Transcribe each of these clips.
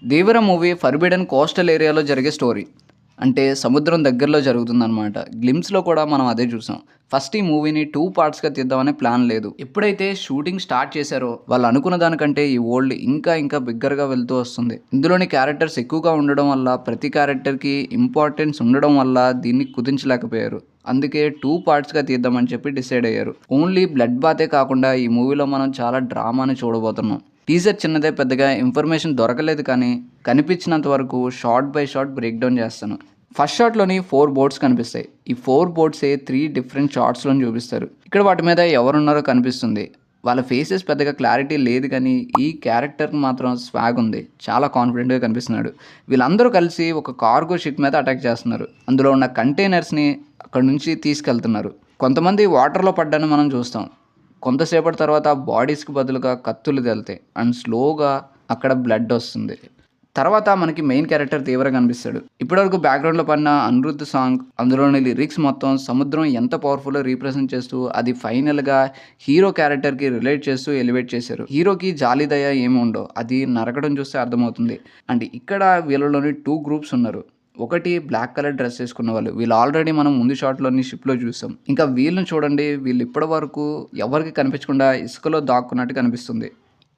దేవర movie forbidden coastal ఏరియాలో జరిగే story. అంటే సముద్రం దగ్గరలో జరుగుతుందనమాట. గ్లిమ్స్‌లో కూడా మనం అదే చూసాం. ఫస్ట్ ఈ మూవీని 2 పార్ట్స్‌గా తీద్దామనే ప్లాన్ లేదు. ఎప్పుడైతే షూటింగ్ స్టార్ట్ చేశారో వాళ్ళు అనుకున్న దానికంటే ఈ వరల్డ్ ఇంకా బిగ్గర్‌గా వెళ్తూ వస్తుంది. ఇందులోని క్యారెక్టర్స్ ఎక్కువగా ఉండడం వల్ల ప్రతి క్యారెక్టర్‌కి ఇంపార్టెన్స్ ఉండడం వల్ల దీన్ని కుదించలేకపోయారు. అందుకే 2 పార్ట్స్‌గా తీద్దామని చెప్పి డిసైడ్ అయ్యారు. ఓన్లీ బ్లడ్ బాతే కాకుండా ఈ మూవీలో మనం చాలా డ్రామాని చూడబోతున్నాం. టీజర్ చిన్నదే, పెద్దగా ఇన్ఫర్మేషన్ దొరకలేదు, కానీ కనిపించినంత వరకు short by shot break down చేస్తాను. ఫస్ట్ షాట్లోని 4 బోట్స్ కనిపిస్తాయి. ఈ 4 బోట్సే 3 డిఫరెంట్ షార్ట్స్లో చూపిస్తారు. ఇక్కడ వాటి మీద ఎవరున్నారో కనిపిస్తుంది. వాళ్ళ ఫేసెస్ పెద్దగా క్లారిటీ లేదు, కానీ ఈ క్యారెక్టర్కి మాత్రం స్వాగ్ ఉంది. చాలా కాన్ఫిడెంట్గా కనిపిస్తున్నాడు. వీళ్ళందరూ కలిసి ఒక కార్గో షిప్ మీద అటాక్ చేస్తున్నారు. అందులో ఉన్న కంటైనర్స్ని అక్కడ నుంచి తీసుకెళ్తున్నారు. కొంతమంది వాటర్లో పడ్డాన్ని మనం చూస్తాం. కొంతసేపటి తర్వాత బాడీస్కి బదులుగా కత్తులు తేలుతాయి అండ్ స్లోగా అక్కడ బ్లడ్ వస్తుంది. తర్వాత మనకి మెయిన్ క్యారెక్టర్ తీవ్రంగా కనిపిస్తాడు. ఇప్పటివరకు బ్యాక్గ్రౌండ్లో పడిన అనిరుద్ధ్ సాంగ్, అందులోని లిరిక్స్ మొత్తం సముద్రం ఎంత పవర్ఫుల్లో రీప్రజెంట్ చేస్తూ అది ఫైనల్గా హీరో క్యారెక్టర్కి రిలేట్ చేస్తూ ఎలివేట్ చేశారు. హీరోకి జాలి దయ ఏమి ఉండవు, అది నరకడం చూస్తే అర్థమవుతుంది. అండ్ ఇక్కడ వీళ్ళలోని 2 గ్రూప్స్ ఉన్నారు. ఒకటి బ్లాక్ కలర్ డ్రెస్ వేసుకున్న వాళ్ళు. వీళ్ళు ఆల్రెడీ మనం ముందు షాట్లోని షిప్లో చూసాం. ఇంకా వీళ్ళని చూడండి, వీళ్ళు ఇప్పటి వరకు ఎవరికి కనిపించకుండా ఇసుకలో దాక్కున్నట్టు కనిపిస్తుంది.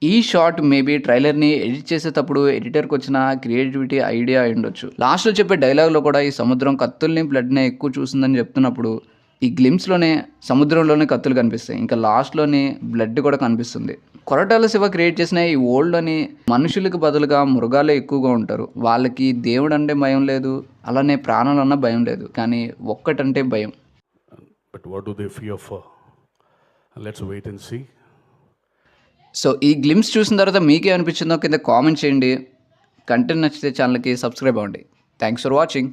ఈ షాట్ మేబీ ట్రైలర్ని ఎడిట్ చేసేటప్పుడు ఎడిటర్కి వచ్చిన క్రియేటివిటీ ఐడియా అయి ఉండొచ్చు. లాస్ట్లో చెప్పే డైలాగ్లో కూడా ఈ సముద్రం కత్తుల్ని బ్లడ్ని ఎక్కువ చూసిందని చెప్తున్నప్పుడు ఈ గ్లిమ్స్లోనే సముద్రంలోనే కత్తులు కనిపిస్తాయి. ఇంకా లాస్ట్లోనే బ్లడ్ కూడా కనిపిస్తుంది. కొరటాల శివ క్రియేట్ చేసిన ఈ వరల్డ్లోని మనుషులకు బదులుగా మృగాలే ఎక్కువగా ఉంటారు. వాళ్ళకి దేవుడు అంటే భయం లేదు, అలానే ప్రాణాలన్నా భయం లేదు, కానీ ఒక్కటంటే భయం. But what do they fear for? Let's wait and see. So ఈ గ్లిమ్స్ చూసిన తర్వాత మీకే అనిపించిందో కింద కామెంట్ చేయండి. కంటెంట్ నచ్చితే ఛానల్కి సబ్స్క్రైబ్ అవ్వండి. Thanks for watching.